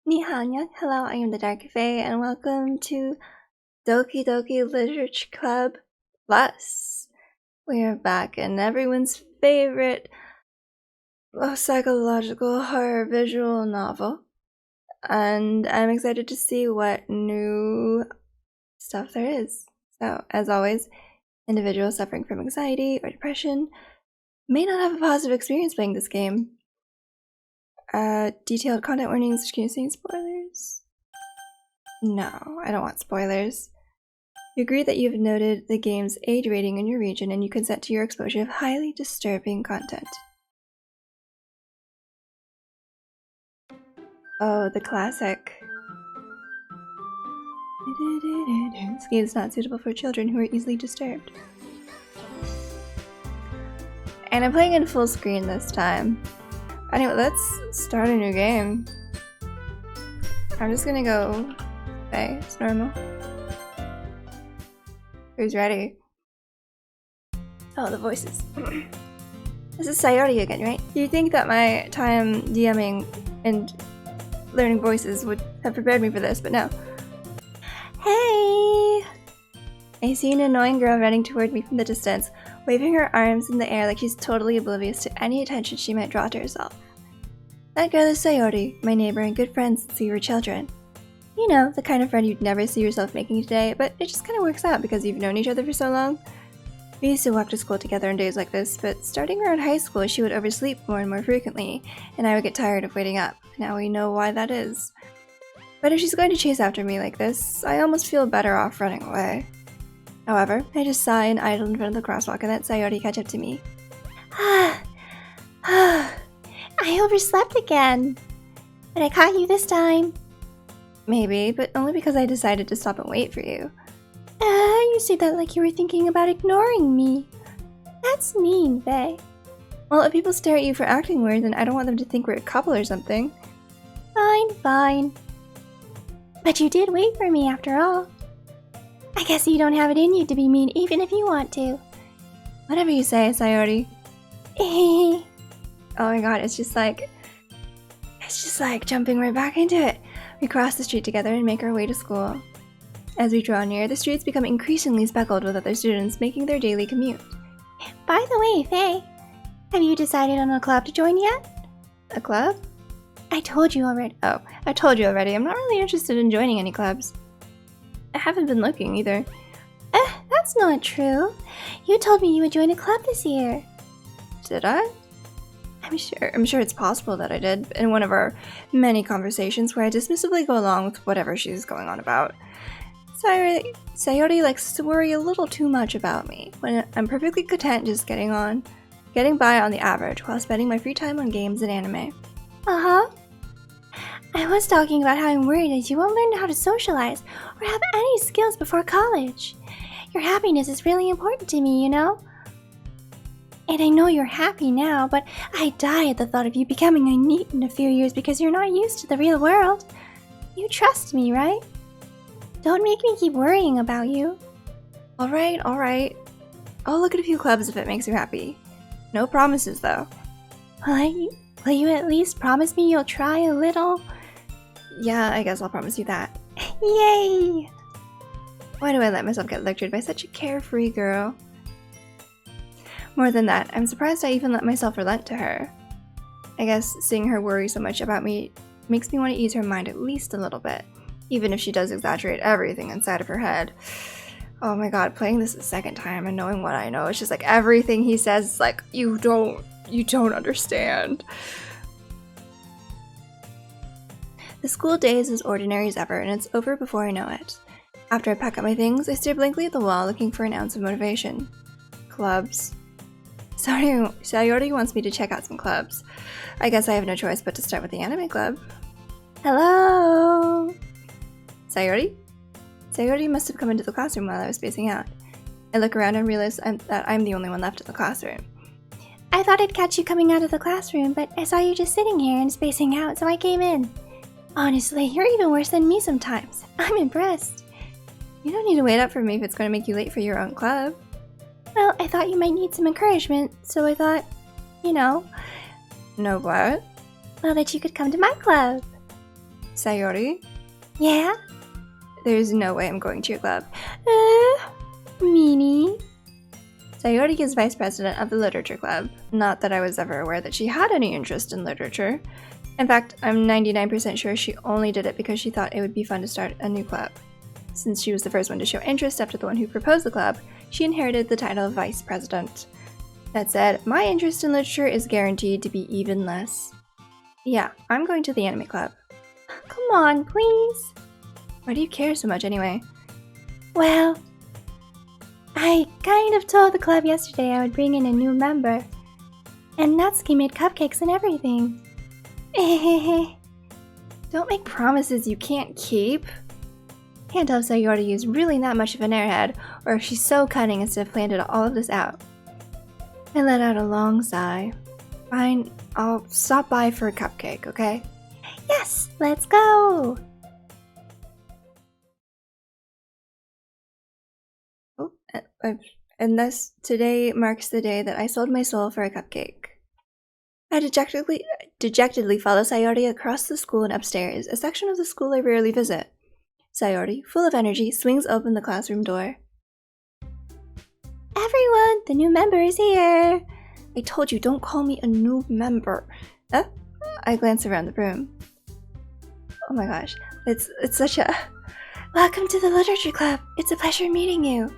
Ni hao, hello, I am the Dark Fae, and welcome to Doki Doki Literature Club Plus. We are back in everyone's favorite psychological horror visual novel, and I'm excited to see what new stuff there is. So, as always, individuals suffering from anxiety or depression may not have a positive experience playing this game. Detailed content warnings, excusing spoilers. No, I don't want spoilers. You agree that you've noted the game's age rating in your region and you consent to your exposure of highly disturbing content. Oh, the classic. This game is not suitable for children who are easily disturbed. And I'm playing in full screen this time. Anyway, let's start a new game. I'm just gonna go. Okay, it's normal. Who's ready? Oh, the voices. This is Sayori again, right? You'd think that my time DMing and learning voices would have prepared me for this, but no. Hey! I see an annoying girl running toward me from the distance, waving her arms in the air like she's totally oblivious to any attention she might draw to herself. That girl is Sayori, my neighbor and good friend since we were children. You know, the kind of friend you'd never see yourself making today, but it just kind of works out because you've known each other for so long. We used to walk to school together on days like this, but starting around high school she would oversleep more and more frequently, and I would get tired of waiting up. Now we know why that is. But if she's going to chase after me like this, I almost feel better off running away. However, I just sigh and idle in front of the crosswalk and let Sayori catch up to me. I overslept again. But I caught you this time. Maybe, but only because I decided to stop and wait for you. You say that like you were thinking about ignoring me. That's mean, Faye. Well, if people stare at you for acting weird, then I don't want them to think we're a couple or something. Fine. But you did wait for me after all. I guess you don't have it in you to be mean even if you want to. Whatever you say, Sayori. Oh my god, it's just like jumping right back into it. We cross the street together and make our way to school. As we draw near, the streets become increasingly speckled with other students making their daily commute. By the way, Faye, have you decided on a club to join yet? A club? I told you already. Oh, I told you already. I'm not really interested in joining any clubs. I haven't been looking either. That's not true. You told me you would join a club this year. Did I? I'm sure it's possible that I did, in one of our many conversations where I dismissively go along with whatever she's going on about. Sayori likes to worry a little too much about me, when I'm perfectly content just getting by on the average while spending my free time on games and anime. I was talking about how I'm worried that you won't learn how to socialize or have any skills before college. Your happiness is really important to me, you know? And I know you're happy now, but I die at the thought of you becoming a NEET in a few years because you're not used to the real world. You trust me, right? Don't make me keep worrying about you. Alright. I'll look at a few clubs if it makes you happy. No promises, though. Will you at least promise me you'll try a little? Yeah, I guess I'll promise you that. Yay! Why do I let myself get lectured by such a carefree girl? More than that, I'm surprised I even let myself relent to her. I guess seeing her worry so much about me makes me want to ease her mind at least a little bit, even if she does exaggerate everything inside of her head. Oh my god, playing this a second time and knowing what I know, it's just like everything he says is like, you don't understand. The school day is as ordinary as ever, and it's over before I know it. After I pack up my things, I stare blankly at the wall looking for an ounce of motivation. Clubs. Sayori wants me to check out some clubs. I guess I have no choice but to start with the anime club. Hello? Sayori? Sayori must have come into the classroom while I was spacing out. I look around and realize that I'm the only one left in the classroom. I thought I'd catch you coming out of the classroom, but I saw you just sitting here and spacing out, so I came in. Honestly, you're even worse than me sometimes. I'm impressed. You don't need to wait up for me if it's going to make you late for your own club. Well, I thought you might need some encouragement, so I thought, you know. Know what? Well, that you could come to my club. Sayori? Yeah? There's no way I'm going to your club. Meanie? Sayori is vice president of the literature club. Not that I was ever aware that she had any interest in literature. In fact, I'm 99% sure she only did it because she thought it would be fun to start a new club. Since she was the first one to show interest after the one who proposed the club, she inherited the title of vice president. That said, my interest in literature is guaranteed to be even less. Yeah, I'm going to the anime club. Come on, please. Why do you care so much anyway? Well, I kind of told the club yesterday I would bring in a new member. And Natsuki made cupcakes and everything. Don't make promises you can't keep. Can't tell if Sayori is really that much of an airhead, or if she's so cunning as to have planned all of this out. I let out a long sigh. Fine, I'll stop by for a cupcake, okay? Yes, let's go! Oh, and thus, today marks the day that I sold my soul for a cupcake. I dejectedly follow Sayori across the school and upstairs, a section of the school I rarely visit. Sayori, full of energy, swings open the classroom door. Everyone, the new member is here! I told you, don't call me a new member. I glance around the room. Oh my gosh, it's such a... Welcome to the literature club. It's a pleasure meeting you.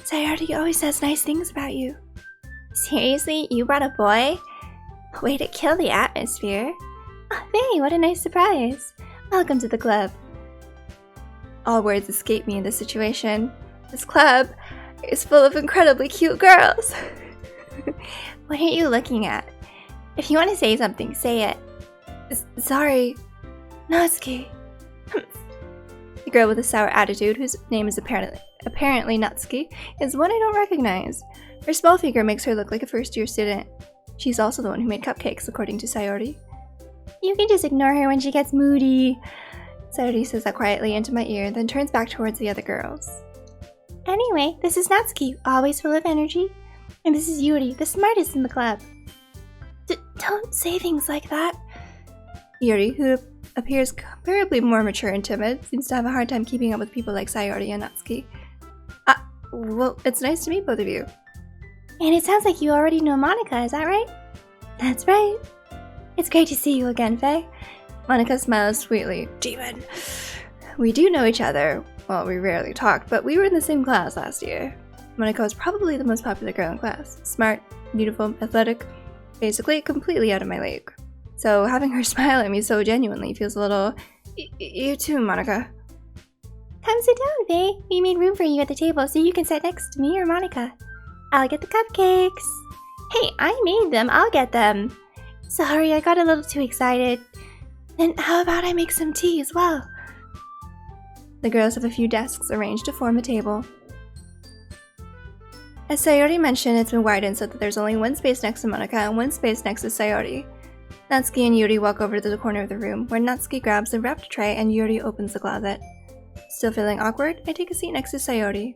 Sayori always says nice things about you. Seriously, you brought a boy? Way to kill the atmosphere. Oh, hey, what a nice surprise. Welcome to the club. All words escape me in this situation. This club is full of incredibly cute girls. What are you looking at? If you want to say something, say it. Sorry. Natsuki. The girl with a sour attitude, whose name is apparently Natsuki, is one I don't recognize. Her small figure makes her look like a first-year student. She's also the one who made cupcakes, according to Sayori. You can just ignore her when she gets moody. Sayori says that quietly into my ear, then turns back towards the other girls. Anyway, this is Natsuki, always full of energy. And this is Yuri, the smartest in the club. Don't say things like that. Yuri, who appears comparably more mature and timid, seems to have a hard time keeping up with people like Sayori and Natsuki. Well, it's nice to meet both of you. And it sounds like you already know Monika, is that right? That's right. It's great to see you again, Faye. Monika smiles sweetly. Demon. We do know each other. Well, we rarely talk, but we were in the same class last year. Monika was probably the most popular girl in class. Smart, beautiful, athletic, basically completely out of my league. So having her smile at me so genuinely feels a little... You too, Monika. Come sit down, Faye. We made room for you at the table so you can sit next to me or Monika. I'll get the cupcakes. Hey, I made them. I'll get them. Sorry, I got a little too excited. Then how about I make some tea as well? The girls have a few desks arranged to form a table. As Sayori mentioned, it's been widened so that there's only one space next to Monika and one space next to Sayori. Natsuki and Yuri walk over to the corner of the room, where Natsuki grabs a wrapped tray and Yuri opens the closet. Still feeling awkward, I take a seat next to Sayori.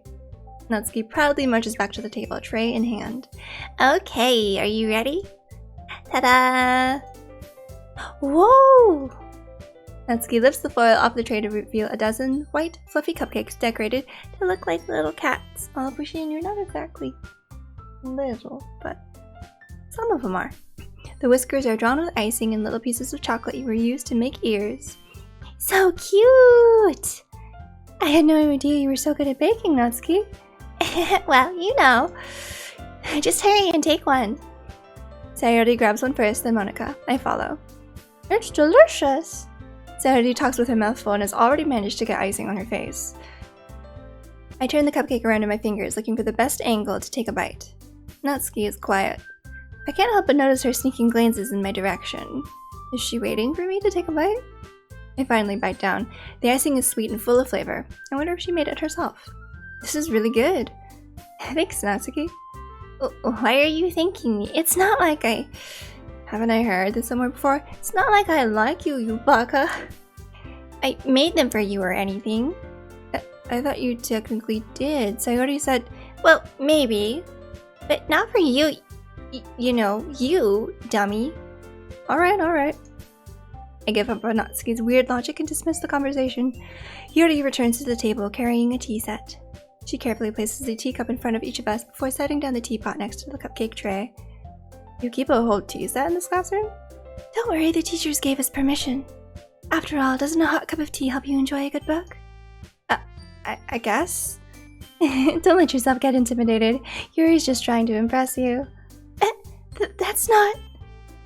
Natsuki proudly marches back to the table, tray in hand. Okay, are you ready? Ta-da! Whoa! Natsuki lifts the foil off the tray to reveal a dozen white, fluffy cupcakes decorated to look like little cats. All of which you're not exactly little, but some of them are. The whiskers are drawn with icing and little pieces of chocolate were used to make ears. So cute! I had no idea you were so good at baking, Natsuki. Well, you know. Just hurry and take one. Sayori grabs one first, then Monika. I follow. It's delicious. Sayori talks with her mouth full and has already managed to get icing on her face. I turn the cupcake around in my fingers, looking for the best angle to take a bite. Natsuki is quiet. I can't help but notice her sneaking glances in my direction. Is she waiting for me to take a bite? I finally bite down. The icing is sweet and full of flavor. I wonder if she made it herself. This is really good. Thanks, Natsuki. Why are you thanking me? It's not like I... Haven't I heard this somewhere before? It's not like I like you, you baka. I made them for you or anything. I thought you technically did. Sayori said... Well, maybe. But not for you. You know, you, dummy. Alright. I give up on Natsuki's weird logic and dismiss the conversation. Yuri returns to the table carrying a tea set. She carefully places a teacup in front of each of us before setting down the teapot next to the cupcake tray. You keep a whole tea set in this classroom? Don't worry, the teachers gave us permission. After all, doesn't a hot cup of tea help you enjoy a good book? I guess. Don't let yourself get intimidated. Yuri's just trying to impress you. That's not...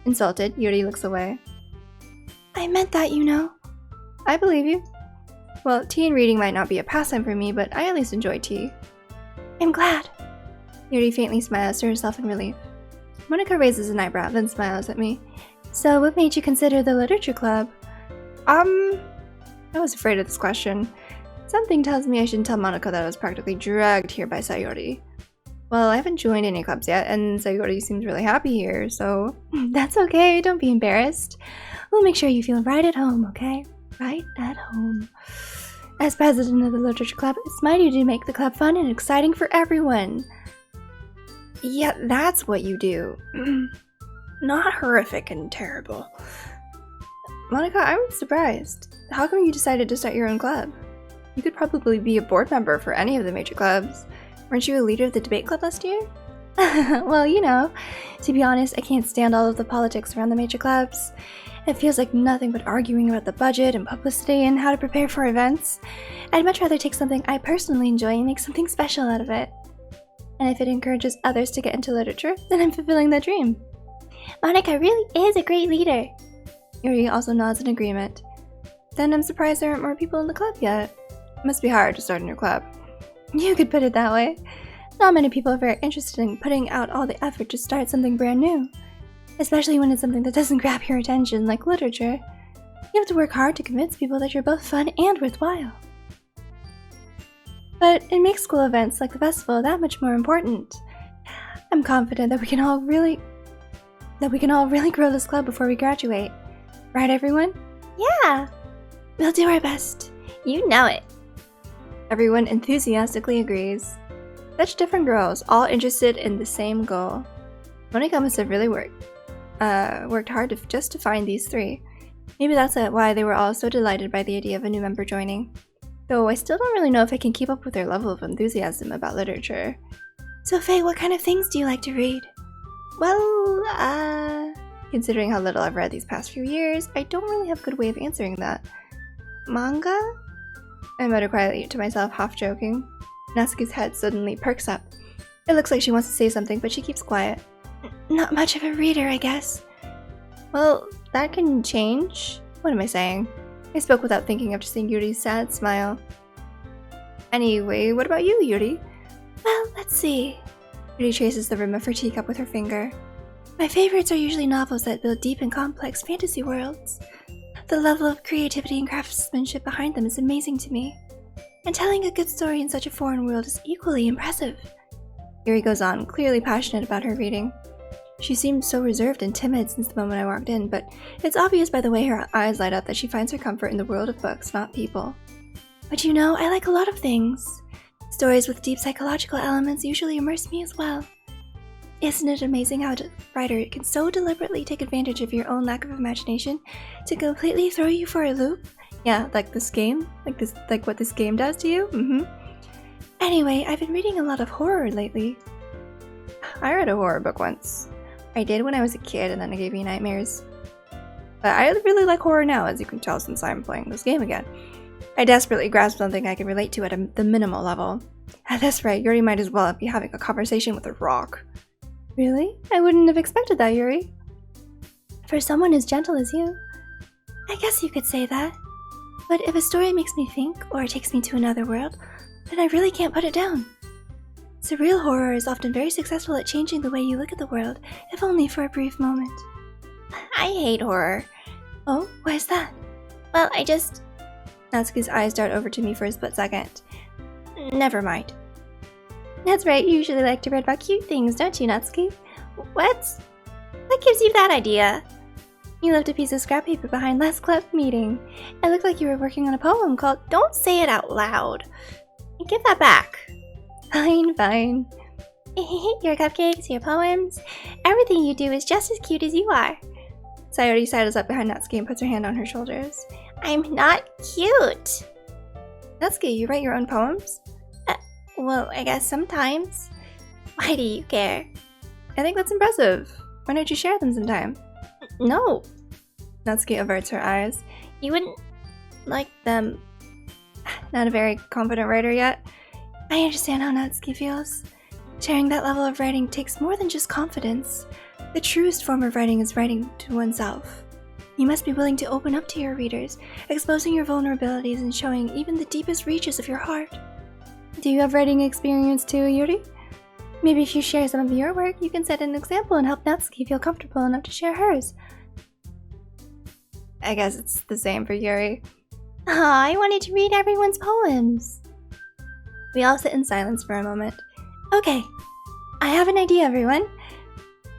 Insulted, Yuri looks away. I meant that, you know. I believe you. Well, tea and reading might not be a pastime for me, but I at least enjoy tea. I'm glad. Yuri faintly smiles to herself in relief. Monica raises an eyebrow, then smiles at me. So, what made you consider the literature club? I was afraid of this question. Something tells me I shouldn't tell Monica that I was practically dragged here by Sayori. Well, I haven't joined any clubs yet, and Sayori seems really happy here, so... That's okay, don't be embarrassed. We'll make sure you feel right at home, okay? Right at home. As president of the literature club, it's my duty to make the club fun and exciting for everyone. Yeah, that's what you do. Not horrific and terrible. Monica, I'm surprised. How come you decided to start your own club? You could probably be a board member for any of the major clubs. Weren't you a leader of the debate club last year? Well, you know, to be honest, I can't stand all of the politics around the major clubs. It feels like nothing but arguing about the budget and publicity and how to prepare for events. I'd much rather take something I personally enjoy and make something special out of it. And if it encourages others to get into literature, then I'm fulfilling that dream. Monica really is a great leader. Yuri also nods in agreement. Then I'm surprised there aren't more people in the club yet. It must be hard to start a new club. You could put it that way. Not many people are very interested in putting out all the effort to start something brand new. Especially when it's something that doesn't grab your attention, like literature. You have to work hard to convince people that you're both fun and worthwhile. But it makes school events like the festival that much more important. I'm confident that we can all really grow this club before we graduate. Right, everyone? Yeah! We'll do our best. You know it. Everyone enthusiastically agrees. Such different girls, all interested in the same goal. Monica must have really worked hard just to find these three. Maybe that's why they were all so delighted by the idea of a new member joining. Though I still don't really know if I can keep up with their level of enthusiasm about literature. So Faye, what kind of things do you like to read? Well, considering how little I've read these past few years, I don't really have a good way of answering that. Manga? I mutter quietly to myself, half joking. Natsuki's head suddenly perks up. It looks like she wants to say something, but she keeps quiet. Not much of a reader, I guess. Well, that can change. What am I saying? I spoke without thinking after seeing Yuri's sad smile. Anyway, what about you, Yuri? Well, let's see. Yuri traces the rim of her teacup with her finger. My favorites are usually novels that build deep and complex fantasy worlds. The level of creativity and craftsmanship behind them is amazing to me. And telling a good story in such a foreign world is equally impressive. Yuri goes on, clearly passionate about her reading. She seemed so reserved and timid since the moment I walked in, but it's obvious by the way her eyes light up that she finds her comfort in the world of books, not people. But you know, I like a lot of things. Stories with deep psychological elements usually immerse me as well. Isn't it amazing how a writer can so deliberately take advantage of your own lack of imagination to completely throw you for a loop? Yeah, like this game? Like what this game does to you? Anyway, I've been reading a lot of horror lately. I read a horror book once. I did when I was a kid and then it gave me nightmares. But I really like horror now, as you can tell since I'm playing this game again. I desperately grasp something I can relate to at the minimal level. At this rate, Yuri might as well be having a conversation with a rock. Really? I wouldn't have expected that, Yuri. For someone as gentle as you. I guess you could say that. But if a story makes me think, or takes me to another world, then I really can't put it down. Surreal horror is often very successful at changing the way you look at the world, if only for a brief moment. I hate horror. Oh, why is that? Well, Natsuki's eyes dart over to me for a split second. Never mind. That's right, you usually like to read about cute things, don't you, Natsuki? What? What gives you that idea? You left a piece of scrap paper behind last club meeting. It looked like you were working on a poem called... Don't say it out loud. Give that back. Fine. Your cupcakes, your poems, everything you do is just as cute as you are. Sayori sidles up behind Natsuki and puts her hand on her shoulders. I'm not cute. Natsuki, you write your own poems? Well, I guess sometimes. Why do you care? I think that's impressive. Why don't you share them sometime? No. Natsuki averts her eyes. You wouldn't like them. Not a very confident writer yet. I understand how Natsuki feels. Sharing that level of writing takes more than just confidence. The truest form of writing is writing to oneself. You must be willing to open up to your readers, exposing your vulnerabilities and showing even the deepest reaches of your heart. Do you have writing experience too, Yuri? Maybe if you share some of your work, you can set an example and help Natsuki feel comfortable enough to share hers. I guess it's the same for Yuri. I wanted to read everyone's poems. We all sit in silence for a moment. Okay, I have an idea, everyone.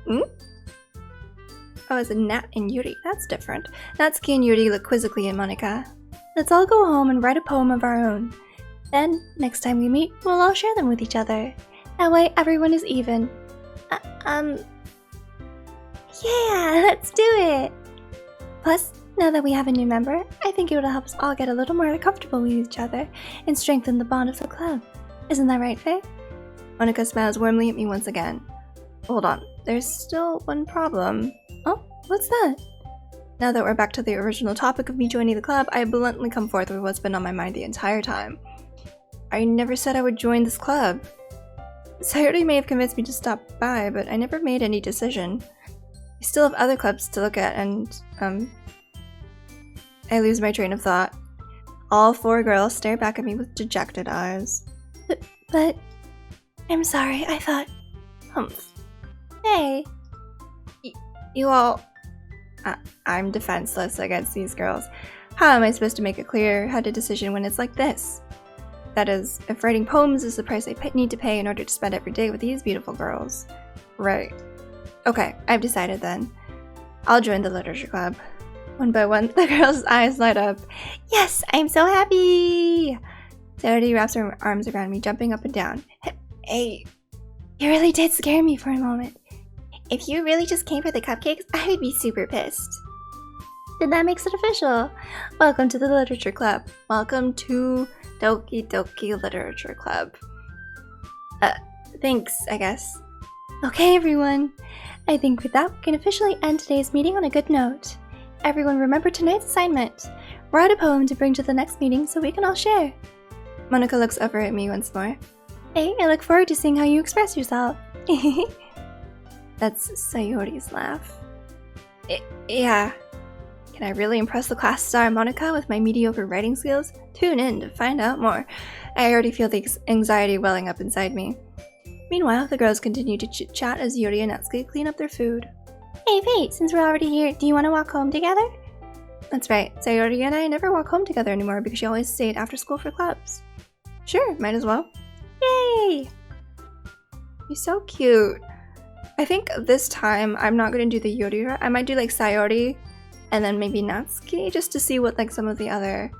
Oh, it's a Nat and Yuri. That's different. Natsuki and Yuri look quizzically at Monika. Let's all go home and write a poem of our own. Then, next time we meet, we'll all share them with each other. That way, everyone is even. Yeah, let's do it! Plus, now that we have a new member, I think it will help us all get a little more comfortable with each other and strengthen the bond of the club. Isn't that right, Faye? Monika smiles warmly at me once again. Hold on, there's still one problem. Oh, what's that? Now that we're back to the original topic of me joining the club, I bluntly come forth with what's been on my mind the entire time. I never said I would join this club. Sayori may have convinced me to stop by, but I never made any decision. I still have other clubs to look at, and, I lose my train of thought. All four girls stare back at me with dejected eyes. But I'm sorry, I thought... Hey. You all... I'm defenseless against these girls. How am I supposed to make a clear-headed decision when it's like this? That is, if writing poems is the price I need to pay in order to spend every day with these beautiful girls. Right. Okay, I've decided then. I'll join the literature club. One by one, the girls' eyes light up. Yes, I'm so happy! Sayori wraps her arms around me, jumping up and down. Hey, you really did scare me for a moment. If you really just came for the cupcakes, I would be super pissed. Then that makes it official. Welcome to the literature club. Welcome to Doki Doki Literature Club. Thanks, I guess. Okay, everyone. I think with that, we can officially end today's meeting on a good note. Everyone remember tonight's assignment. Write a poem to bring to the next meeting so we can all share. Monika looks over at me once more. Hey, I look forward to seeing how you express yourself. That's Sayori's laugh. Yeah. Can I really impress the class star Monika with my mediocre writing skills? Tune in to find out more. I already feel the anxiety welling up inside me. Meanwhile, the girls continue to chit-chat as Yuri and Natsuki clean up their food. Hey, Faye, since we're already here, do you want to walk home together? That's right. Sayori and I never walk home together anymore because she always stayed after school for clubs. Sure, might as well. Yay! You're so cute. I think this time I'm not going to do the Yuri. I might do like Sayori and then maybe Natsuki just to see what like some of the other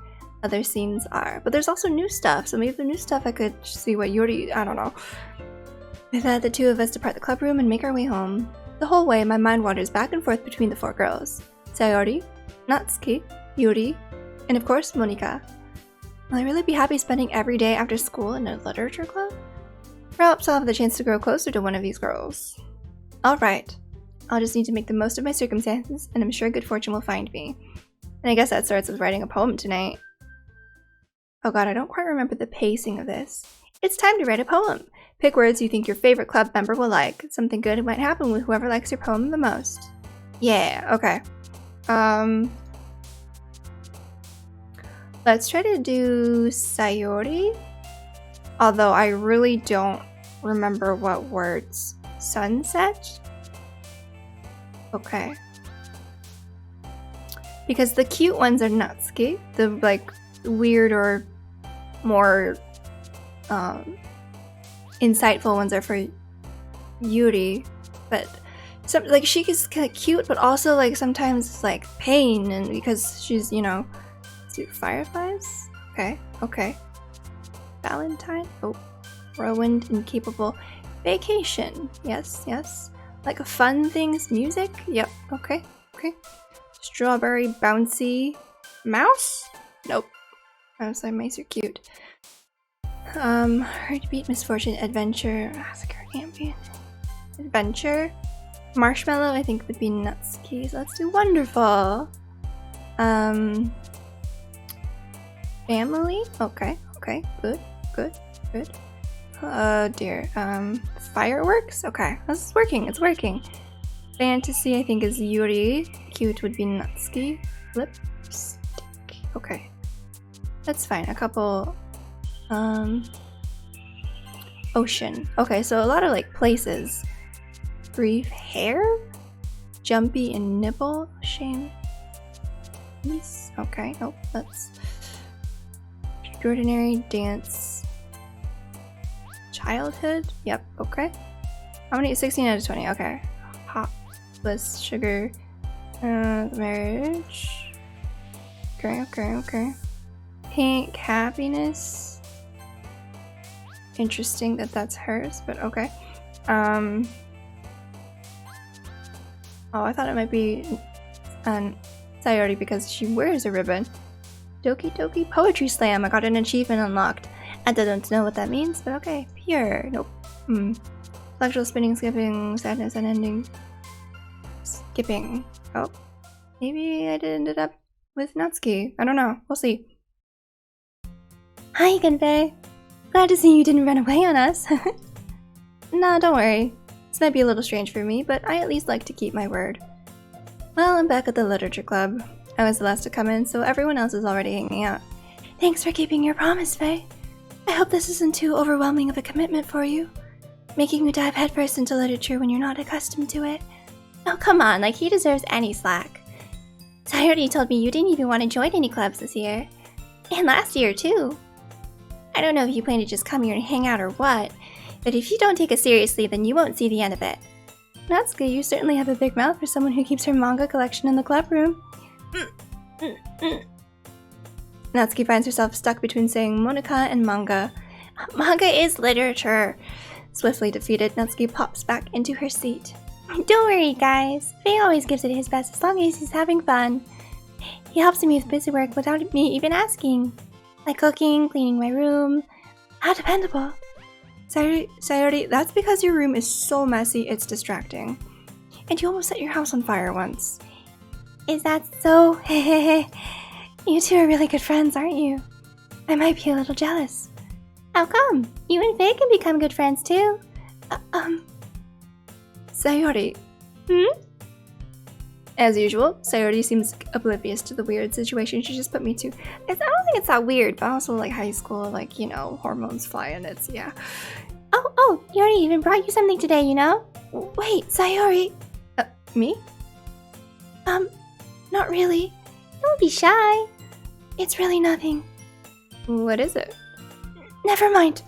scenes are. But there's also new stuff, so maybe the new stuff I could see what Yuri, I don't know. With that, the two of us depart the club room and make our way home. The whole way, my mind wanders back and forth between the four girls. Sayori, Natsuki, Yuri, and of course, Monika. Will I really be happy spending every day after school in a literature club? Perhaps I'll have the chance to grow closer to one of these girls. Alright, I'll just need to make the most of my circumstances, and I'm sure good fortune will find me. And I guess that starts with writing a poem tonight. Oh god, I don't quite remember the pacing of this. It's time to write a poem. Pick words you think your favorite club member will like. Something good might happen with whoever likes your poem the most. Yeah, okay. Let's try to do Sayori. Although I really don't remember what words. Sunset? Okay. Because the cute ones are Natsuki. The like weird or more insightful ones are for Yuri. But some like she is kind of cute, but also like sometimes it's like pain, and because she's, you know, fireflies. Okay. Valentine. Oh, whirlwind, incapable. Vacation. Yes. Like fun things, music. Yep. Okay. Strawberry bouncy mouse? Nope. Outside mice are cute. Heartbeat, misfortune, adventure, massacre, ambient, adventure. Marshmallow, I think, would be Nutski. So let's do wonderful. Family. Okay. Good. Oh dear. Fireworks. Okay, this is working. It's working. Fantasy, I think, is Yuri. Cute would be Nutski. Lipstick. Okay, that's fine. A couple. Ocean. Okay, so a lot of like places. Brief hair. Jumpy and nibble. Shame. Peace. Okay. Oh, that's extraordinary dance. Childhood. Yep. Okay. How many? 16 out of 20. Okay. Hot. Bliss. Sugar. Marriage. Okay. Pink. Happiness. Interesting that that's hers, but okay. Oh, I thought it might be Sayori because she wears a ribbon. Doki Doki Poetry Slam. I got an achievement unlocked. I don't know what that means, but okay. Pure. Nope. Sexual spinning, skipping, sadness, and ending. Skipping. Oh. Maybe I ended up with Natsuki. I don't know. We'll see. Hi, Gunpei. Glad to see you didn't run away on us. Nah, don't worry. This might be a little strange for me, but I at least like to keep my word. Well, I'm back at the literature club. I was the last to come in, so everyone else is already hanging out. Thanks for keeping your promise, Faye. I hope this isn't too overwhelming of a commitment for you, making you dive headfirst into literature when you're not accustomed to it. Oh, come on, like he deserves any slack. Sayori told me you didn't even want to join any clubs this year. And last year, too. I don't know if you plan to just come here and hang out or what, but if you don't take it seriously, then you won't see the end of it. Natsuki, you certainly have a big mouth for someone who keeps her manga collection in the club room. Natsuki finds herself stuck between saying Monica and manga. Manga is literature. Swiftly defeated, Natsuki pops back into her seat. Don't worry, guys. Faye always gives it his best as long as he's having fun. He helps me with busy work without me even asking. Like cooking, cleaning my room. How dependable. Sayori, that's because your room is so messy it's distracting. And you almost set your house on fire once. Is that so? You two are really good friends, aren't you? I might be a little jealous. How come? You and Faye can become good friends too. Sayori. As usual, Sayori seems oblivious to the weird situation she just put me to. I don't think it's that weird, but also like high school, like, you know, hormones flying, it's, yeah. Oh, Yuri even brought you something today, you know? Wait, Sayori. Me? Not really. Don't be shy. It's really nothing. What is it? Never mind.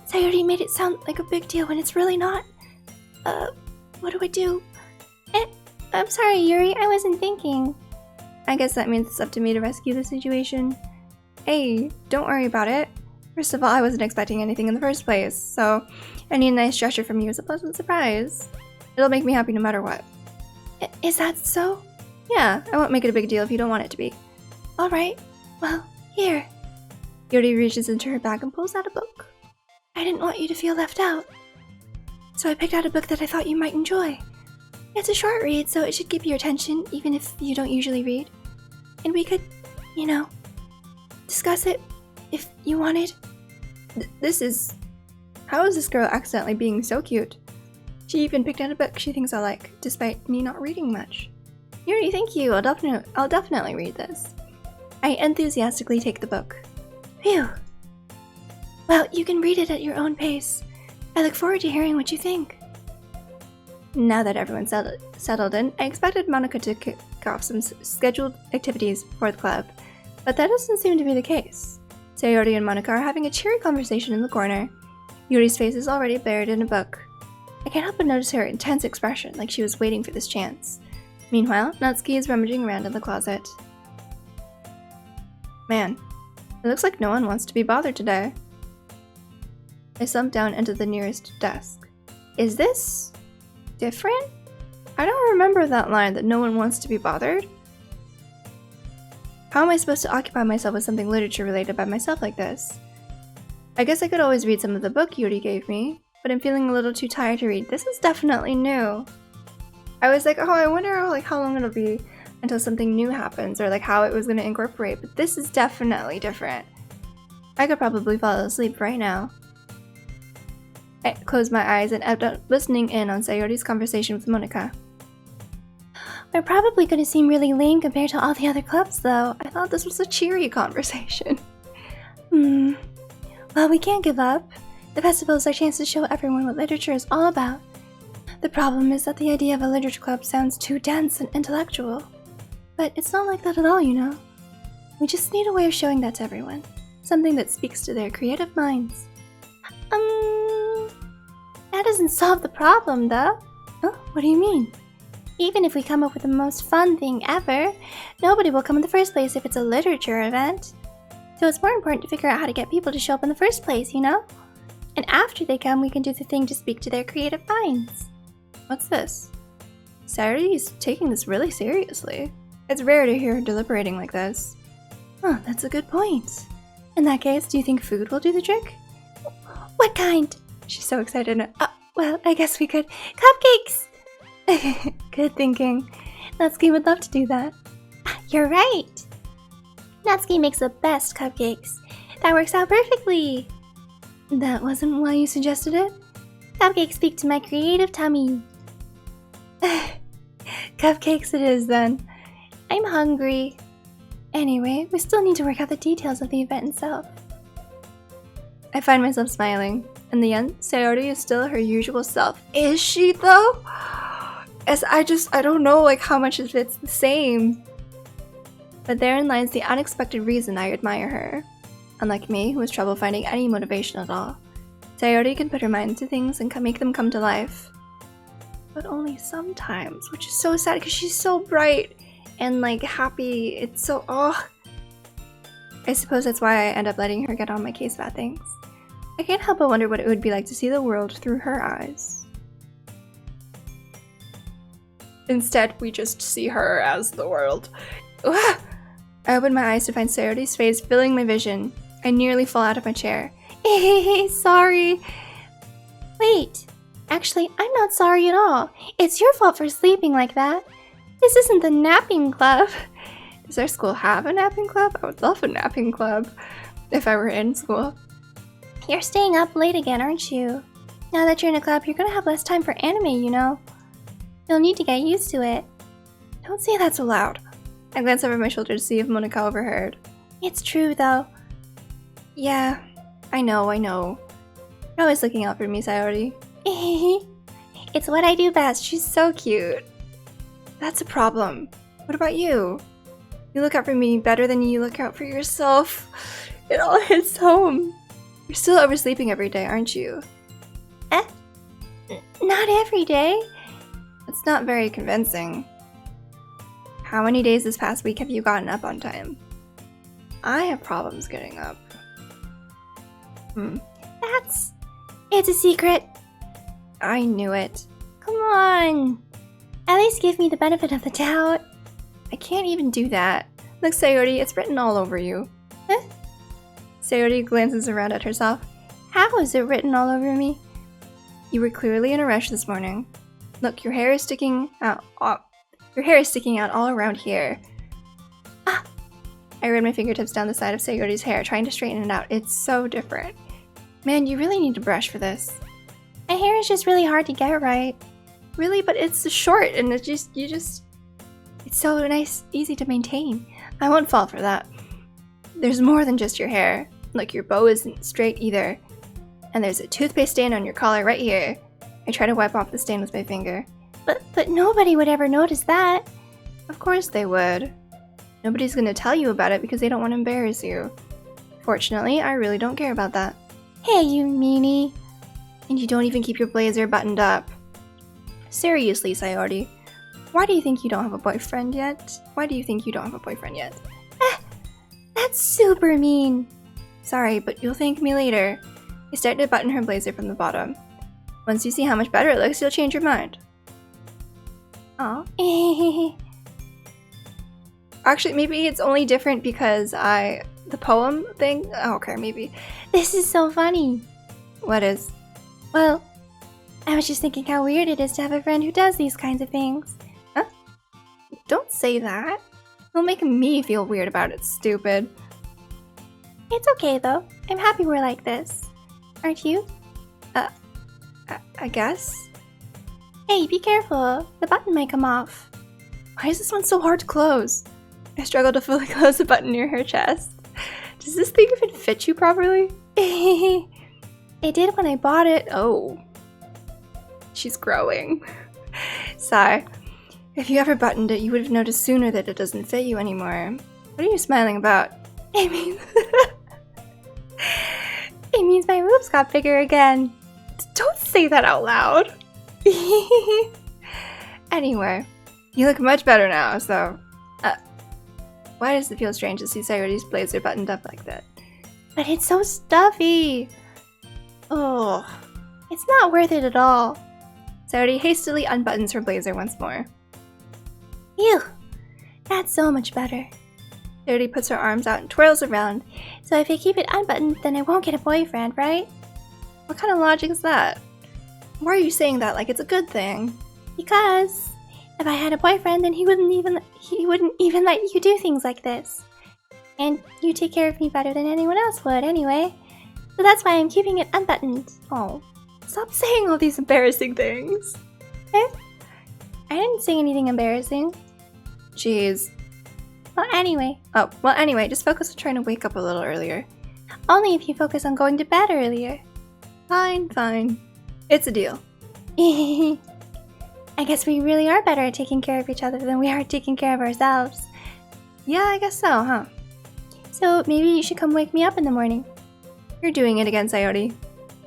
Sayori made it sound like a big deal when it's really not. What do I do? I'm sorry, Yuri, I wasn't thinking. I guess that means it's up to me to rescue the situation. Hey, don't worry about it. First of all, I wasn't expecting anything in the first place, so any nice gesture from you is a pleasant surprise. It'll make me happy no matter what. Is that so? Yeah, I won't make it a big deal if you don't want it to be. Alright, well, here. Yuri reaches into her bag and pulls out a book. I didn't want you to feel left out, so I picked out a book that I thought you might enjoy. It's a short read, so it should keep your attention, even if you don't usually read. And we could, you know, discuss it if you wanted. How is this girl accidentally being so cute? She even picked out a book she thinks I like, despite me not reading much. Yuri, thank you. I'll definitely read this. I enthusiastically take the book. Phew. Well, you can read it at your own pace. I look forward to hearing what you think. Now that everyone's settled in, I expected Monica to kick off some scheduled activities for the club, but that doesn't seem to be the case. Sayori and Monica are having a cheery conversation in the corner. Yuri's face is already buried in a book. I can't help but notice her intense expression, like she was waiting for this chance. Meanwhile, Natsuki is rummaging around in the closet. Man, it looks like no one wants to be bothered today. I slumped down into the nearest desk. Is this different? I don't remember that line that no one wants to be bothered. How am I supposed to occupy myself with something literature related by myself like this? I guess I could always read some of the book Yuri gave me, but I'm feeling a little too tired to read. This is definitely new. I was like, oh, I wonder how long it'll be until something new happens, or like how it was going to incorporate, but this is definitely different. I could probably fall asleep right now. I closed my eyes and ended up listening in on Sayori's conversation with Monika. We're probably going to seem really lame compared to all the other clubs, though. I thought this was a cheery conversation. Well, we can't give up. The festival is our chance to show everyone what literature is all about. The problem is that the idea of a literature club sounds too dense and intellectual. But it's not like that at all, you know. We just need a way of showing that to everyone. Something that speaks to their creative minds. That doesn't solve the problem, though. Oh, what do you mean? Even if we come up with the most fun thing ever, nobody will come in the first place if it's a literature event. So it's more important to figure out how to get people to show up in the first place, you know? And after they come, we can do the thing to speak to their creative minds. What's this? Sayori's taking this really seriously. It's rare to hear her deliberating like this. Oh, that's a good point. In that case, do you think food will do the trick? What kind? She's so excited. Well, I guess we could. Cupcakes! Good thinking. Natsuki would love to do that. You're right. Natsuki makes the best cupcakes. That works out perfectly. That wasn't why you suggested it? Cupcakes speak to my creative tummy. Cupcakes it is then. I'm hungry. Anyway, we still need to work out the details of the event itself. I find myself smiling. In the end, Sayori is still her usual self. Is she though? I don't know how much if it's the same. But therein lies the unexpected reason I admire her. Unlike me, who has trouble finding any motivation at all, Sayori can put her mind to things and make them come to life. But only sometimes, which is so sad because she's so bright and happy. It's so I suppose that's why I end up letting her get on my case about things. I can't help but wonder what it would be like to see the world through her eyes. Instead, we just see her as the world. Ugh! I open my eyes to find Sayori's face filling my vision. I nearly fall out of my chair. Sorry. Wait. Actually, I'm not sorry at all. It's your fault for sleeping like that. This isn't the napping club. Does our school have a napping club? I would love a napping club if I were in school. You're staying up late again, aren't you? Now that you're in a club, you're gonna have less time for anime, you know? You'll need to get used to it. Don't say that so loud. I glance over my shoulder to see if Monika overheard. It's true, though. Yeah, I know. You're always looking out for me, Sayori. It's what I do best. She's so cute. That's a problem. What about you? You look out for me better than you look out for yourself. It all hits home. You're still oversleeping every day, aren't you? Not every day. It's not very convincing. How many days this past week have you gotten up on time? I have problems getting up. It's a secret. I knew it. Come on. At least give me the benefit of the doubt. I can't even do that. Look, Sayori, it's written all over you. Huh? Sayori glances around at herself. How is it written all over me? You were clearly in a rush this morning. Look, your hair is sticking out. Your hair is sticking out all around here. I ran my fingertips down the side of Sayori's hair, trying to straighten it out. It's so different. Man, you really need to brush for this. My hair is just really hard to get right. Really? But it's short and it's so nice, easy to maintain. I won't fall for that. There's more than just your hair. Look, your bow isn't straight either. And there's a toothpaste stain on your collar right here. I try to wipe off the stain with my finger. But nobody would ever notice that. Of course they would. Nobody's gonna tell you about it because they don't want to embarrass you. Fortunately, I really don't care about that. Hey, you meanie. And you don't even keep your blazer buttoned up. Seriously, Sayori. Why do you think you don't have a boyfriend yet? That's super mean. Sorry, but you'll thank me later. I start to button her blazer from the bottom. Once you see how much better it looks, you'll change your mind. Aw. Actually, maybe it's only different because the poem thing? Oh, okay, maybe. This is so funny. What is? Well, I was just thinking how weird it is to have a friend who does these kinds of things. Huh? Don't say that. It'll make me feel weird about it, stupid. It's okay though. I'm happy we're like this. Aren't you? I guess? Hey, be careful. The button might come off. Why is this one so hard to close? I struggle to fully close the button near her chest. Does this thing even fit you properly? It did when I bought it. Oh. She's growing. Sigh. If you ever buttoned it, you would have noticed sooner that it doesn't fit you anymore. What are you smiling about? It means... it means my boobs got bigger again. Don't say that out loud. Anyway, you look much better now, so... why does it feel strange to see Sayori's blazer buttoned up like that? But it's so stuffy. Oh, it's not worth it at all. Sayori hastily unbuttons her blazer once more. Ew, that's so much better. Sayori puts her arms out and twirls around. So if I keep it unbuttoned, then I won't get a boyfriend, right? What kind of logic is that? Why are you saying that like it's a good thing? Because if I had a boyfriend, then he wouldn't even let you do things like this. And you take care of me better than anyone else would anyway. So that's why I'm keeping it unbuttoned. Oh, stop saying all these embarrassing things. Eh? I didn't say anything embarrassing. Jeez. Well, anyway. Oh, well, anyway, just focus on trying to wake up a little earlier. Only if you focus on going to bed earlier. Fine, fine. It's a deal. I guess we really are better at taking care of each other than we are at taking care of ourselves. Yeah, I guess so, huh? So maybe you should come wake me up in the morning. You're doing it again, Sayori.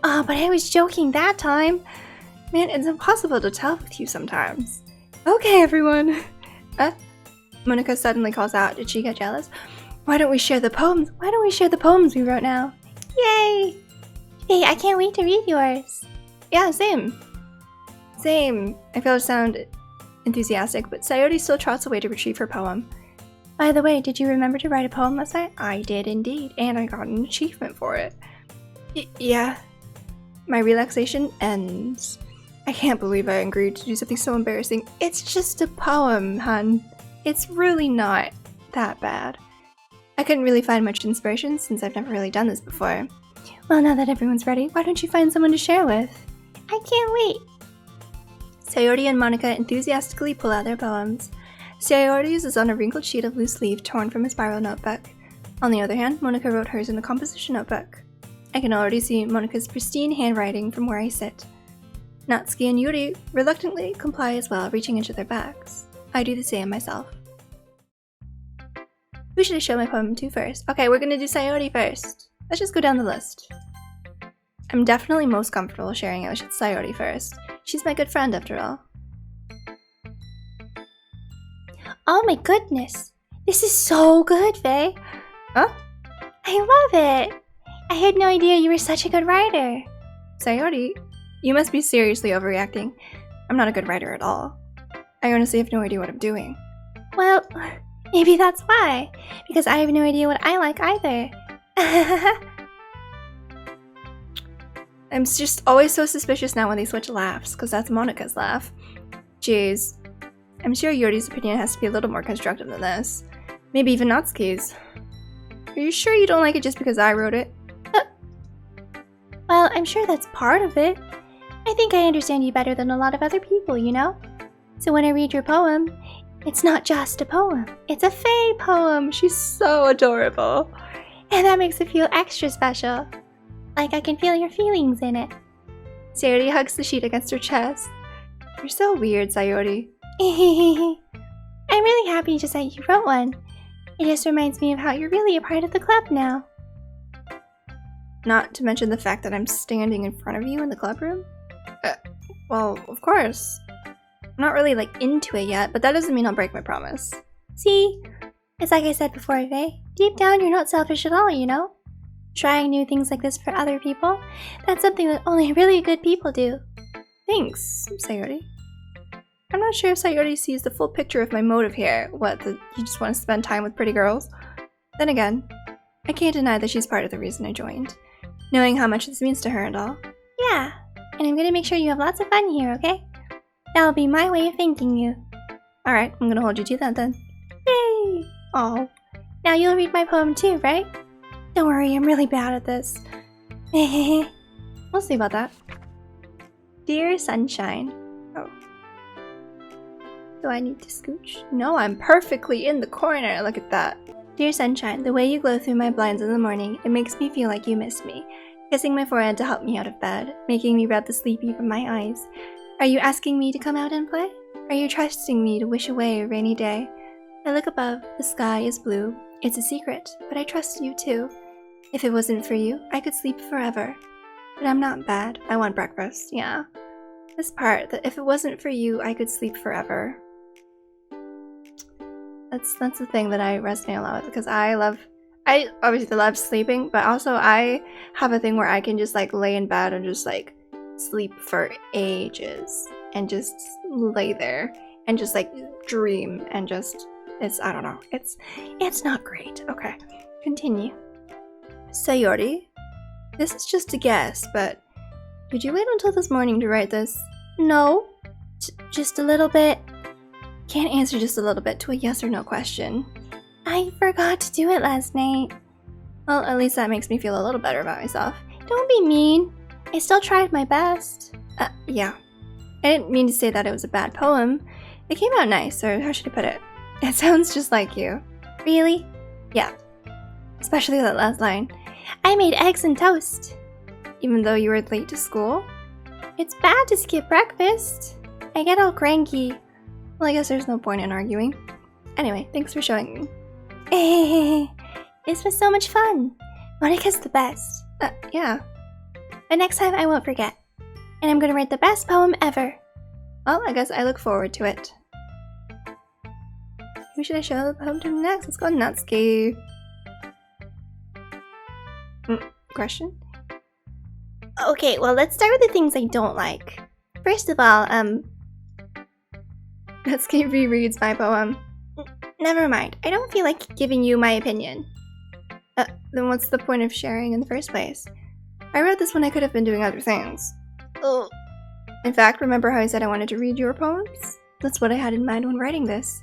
Oh, but I was joking that time. Man, it's impossible to tell with you sometimes. Okay, everyone. Monika suddenly calls out. Did she get jealous? Why don't we share the poems? Why don't we share the poems we wrote now? Yay! Hey, I can't wait to read yours. Yeah, same. Same. I fail to sound enthusiastic, but Sayori still trots away to retrieve her poem. By the way, did you remember to write a poem last night? I did indeed, and I got an achievement for it. Yeah. My relaxation ends. I can't believe I agreed to do something so embarrassing. It's just a poem, hun. It's really not that bad. I couldn't really find much inspiration since I've never really done this before. Well, now that everyone's ready, why don't you find someone to share with? I can't wait. Sayori and Monika enthusiastically pull out their poems. Sayori's is on a wrinkled sheet of loose leaf torn from a spiral notebook. On the other hand, Monika wrote hers in a composition notebook. I can already see Monika's pristine handwriting from where I sit. Natsuki and Yuri reluctantly comply as well, reaching into their bags. I do the same myself. Who should I show my poem to first? Okay, we're gonna do Sayori first. Let's just go down the list. I'm definitely most comfortable sharing it with Sayori first. She's my good friend after all. Oh my goodness. This is so good, Faye. Huh? I love it. I had no idea you were such a good writer. Sayori, you must be seriously overreacting. I'm not a good writer at all. I honestly have no idea what I'm doing. Well, maybe that's why. Because I have no idea what I like either. I'm just always so suspicious now when they switch laughs, because that's Monika's laugh. Jeez. I'm sure Yuri's opinion has to be a little more constructive than this. Maybe even Natsuki's. Are you sure you don't like it just because I wrote it? Well, I'm sure that's part of it. I think I understand you better than a lot of other people, you know? So when I read your poem, it's not just a poem. It's a Faye poem. She's so adorable. And that makes it feel extra special. Like I can feel your feelings in it. Sayori hugs the sheet against her chest. You're so weird, Sayori. I'm really happy just that you wrote one. It just reminds me of how you're really a part of the club now. Not to mention the fact that I'm standing in front of you in the club room? Well, of course. I'm not really, into it yet, but that doesn't mean I'll break my promise. See? It's like I said before, Faye. Deep down, you're not selfish at all, you know? Trying new things like this for other people, that's something that only really good people do. Thanks, Sayori. I'm not sure if Sayori sees the full picture of my motive here. What, that you just want to spend time with pretty girls? Then again, I can't deny that she's part of the reason I joined, knowing how much this means to her and all. Yeah, and I'm gonna make sure you have lots of fun here, okay? That'll be my way of thanking you. Alright, I'm gonna hold you to that then. Yay! Oh, Now you'll read my poem too, right? don't worry, I'm really bad at this. We'll see about that. Dear Sunshine. Oh. Do I need to scooch? No, I'm perfectly in the corner. Look at that. Dear Sunshine, the way you glow through my blinds in the morning, it makes me feel like you miss me. Kissing my forehead to help me out of bed, making me rub the sleepy from my eyes. Are you asking me to come out and play? Are you trusting me to wish away a rainy day? I look above, the sky is blue. It's a secret, but I trust you too. If it wasn't for you, I could sleep forever. But I'm not bad. I want breakfast, yeah. This part, that if it wasn't for you, I could sleep forever. That's the thing that I resonate a lot with, because I obviously love sleeping, but also I have a thing where I can just like lay in bed and just like sleep for ages and just lay there and just like dream and just, I don't know, it's not great. Okay, continue. Sayori, this is just a guess, but did you wait until this morning to write this? No, just a little bit. Can't answer just a little bit to a yes or no question. I forgot to do it last night. Well, at least that makes me feel a little better about myself. Don't be mean. I still tried my best. Yeah. I didn't mean to say that it was a bad poem. It came out nice, or how should I put it? It sounds just like you. Really? Yeah. Especially that last line. I made eggs and toast. Even though you were late to school? It's bad to skip breakfast. I get all cranky. Well, I guess there's no point in arguing. Anyway, thanks for showing me. This was so much fun. Monica's the best. Yeah. But next time I won't forget. And I'm gonna write the best poem ever. Well, I guess I look forward to it. Who should I show the poem to next? Let's go Natsuki. Question? Okay, well, let's start with the things I don't like. First of all, Natsuki rereads my poem. Never mind. I don't feel like giving you my opinion. Then what's the point of sharing in the first place? I wrote this when I could have been doing other things. Oh. In fact, remember how I said I wanted to read your poems? That's what I had in mind when writing this.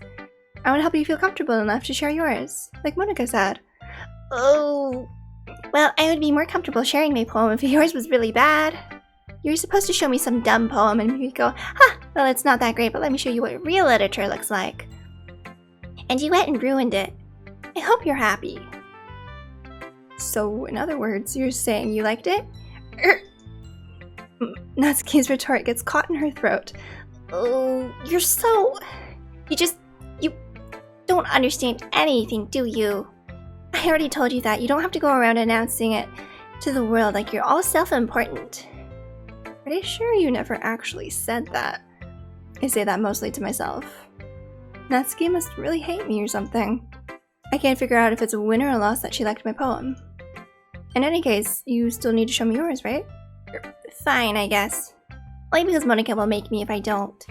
I want to help you feel comfortable enough to share yours, like Monica said. Oh. Well, I would be more comfortable sharing my poem if yours was really bad. You were supposed to show me some dumb poem and you'd go, well, it's not that great, but let me show you what real literature looks like. And you went and ruined it. I hope you're happy. So, in other words, you're saying you liked it? Natsuki's retort gets caught in her throat. Oh, you're so... You don't understand anything, do you? I already told you that. You don't have to go around announcing it to the world like you're all self-important. Pretty sure you never actually said that. I say that mostly to myself. Natsuki must really hate me or something. I can't figure out if it's a win or a loss that she liked my poem. In any case, you still need to show me yours, right? Fine, I guess. Only because Monica will make me if I don't.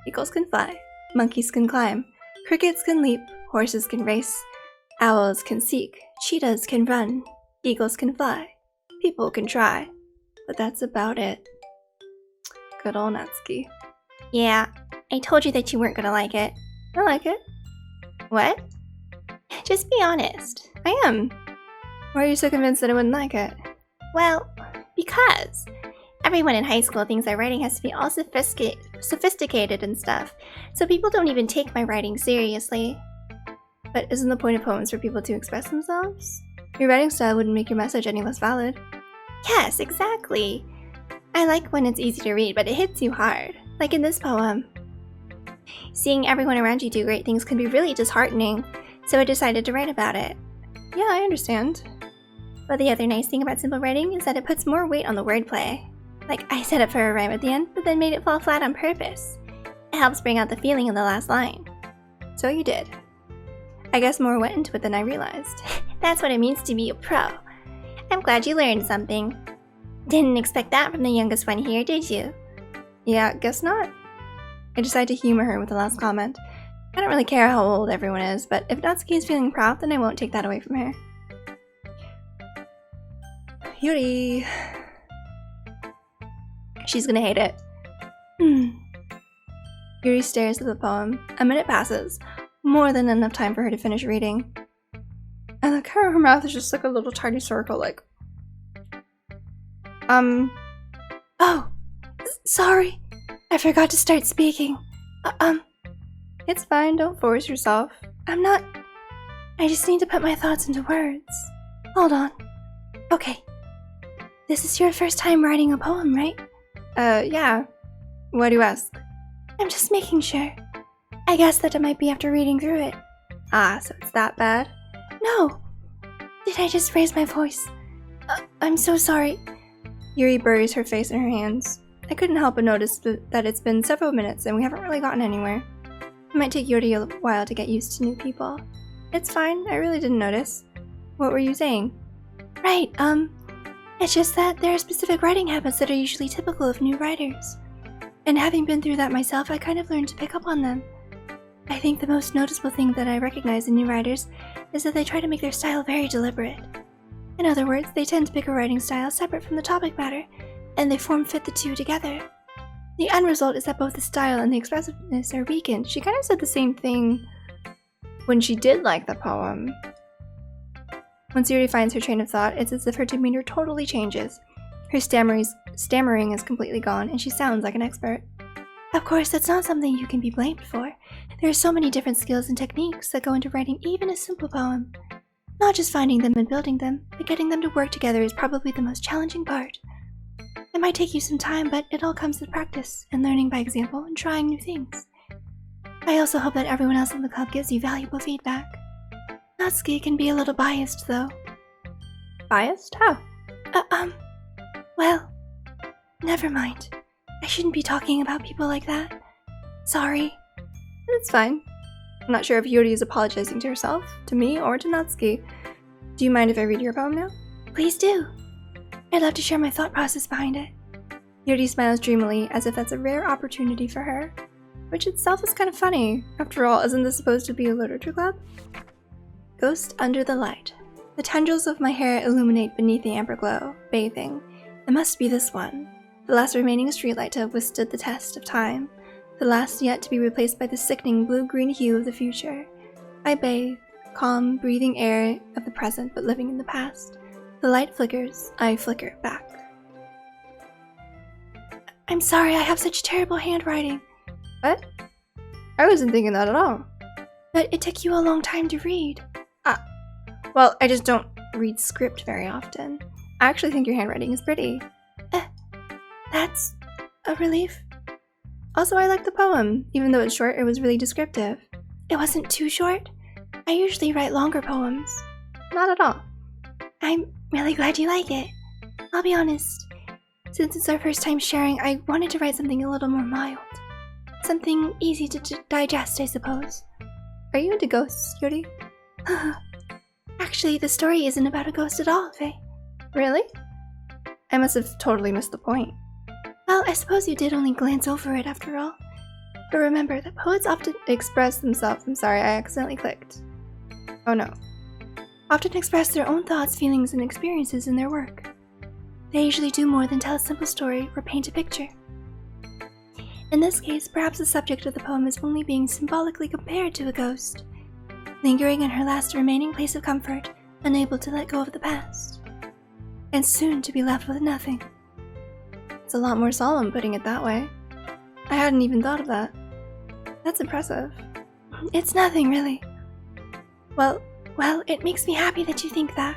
Eagles can fly, monkeys can climb, crickets can leap, horses can race, owls can seek, cheetahs can run, eagles can fly, people can try, but that's about it. Good old Natsuki. Yeah, I told you that you weren't gonna like it. I like it. What? Just be honest. I am. Why are you so convinced that I wouldn't like it? Well, because everyone in high school thinks our writing has to be all sophisticated and stuff, so people don't even take my writing seriously. But isn't the point of poems for people to express themselves? Your writing style wouldn't make your message any less valid. Yes, exactly. I like when it's easy to read, but it hits you hard, like in this poem. Seeing everyone around you do great things can be really disheartening, so I decided to write about it. Yeah, I understand. But the other nice thing about simple writing is that it puts more weight on the wordplay. Like, I set up for a rhyme at the end, but then made it fall flat on purpose. It helps bring out the feeling in the last line. So you did. I guess more went into it than I realized. That's what it means to be a pro. I'm glad you learned something. Didn't expect that from the youngest one here, did you? Yeah, guess not. I decide to humor her with the last comment. I don't really care how old everyone is, but if Natsuki is feeling proud, then I won't take that away from her. Yuri. She's gonna hate it. Yuri stares at the poem. A minute passes. More than enough time for her to finish reading. And the corner of her mouth is just like a little tiny circle, like... Oh! Sorry! I forgot to start speaking. It's fine, don't force yourself. I'm not... I just need to put my thoughts into words. Hold on. Okay. This is your first time writing a poem, right? Yeah. Why do you ask? I'm just making sure. I guess that it might be after reading through it. Ah, so it's that bad? No! Did I just raise my voice? I'm so sorry. Yuri buries her face in her hands. I couldn't help but notice that it's been several minutes and we haven't really gotten anywhere. It might take Yuri a while to get used to new people. It's fine, I really didn't notice. What were you saying? Right, it's just that there are specific writing habits that are usually typical of new writers. And having been through that myself, I kind of learned to pick up on them. I think the most noticeable thing that I recognize in new writers is that they try to make their style very deliberate. In other words, they tend to pick a writing style separate from the topic matter, and they form-fit the two together. The end result is that both the style and the expressiveness are weakened. She kind of said the same thing when she did like the poem. Once Yuri finds her train of thought, it's as if her demeanor totally changes. Her stammering is completely gone, and she sounds like an expert. Of course, that's not something you can be blamed for. There are so many different skills and techniques that go into writing even a simple poem. Not just finding them and building them, but getting them to work together is probably the most challenging part. It might take you some time, but it all comes with practice, and learning by example, and trying new things. I also hope that everyone else in the club gives you valuable feedback. Natsuki can be a little biased, though. Biased? How? Well, never mind. I shouldn't be talking about people like that. Sorry. It's fine. I'm not sure if Yuri is apologizing to herself, to me, or to Natsuki. Do you mind if I read your poem now? Please do. I'd love to share my thought process behind it. Yuri smiles dreamily, as if that's a rare opportunity for her. Which itself is kind of funny. After all, isn't this supposed to be a literature club? Ghost under the light. The tendrils of my hair illuminate beneath the amber glow, bathing. It must be this one. The last remaining streetlight to have withstood the test of time. The last yet to be replaced by the sickening blue-green hue of the future. I bathe, calm, breathing air of the present but living in the past. The light flickers, I flicker back. I'm sorry, I have such terrible handwriting. What? I wasn't thinking that at all. But it took you a long time to read. Well, I just don't read script very often. I actually think your handwriting is pretty. That's a relief. Also, I like the poem. Even though it's short, it was really descriptive. It wasn't too short. I usually write longer poems. Not at all. I'm really glad you like it. I'll be honest. Since it's our first time sharing, I wanted to write something a little more mild. Something easy to digest, I suppose. Are you into ghosts, Yuri? Actually, the story isn't about a ghost at all, Faye. Really? I must have totally missed the point. Well, I suppose you did only glance over it after all. But remember that poets often Express themselves. I'm sorry, I accidentally clicked. Oh no. Often express their own thoughts, feelings, and experiences in their work. They usually do more than tell a simple story or paint a picture. In this case, perhaps the subject of the poem is only being symbolically compared to a ghost, lingering in her last remaining place of comfort, unable to let go of the past, and soon to be left with nothing. It's a lot more solemn putting it that way. I hadn't even thought of that. That's impressive. It's nothing, really. Well, it makes me happy that you think that.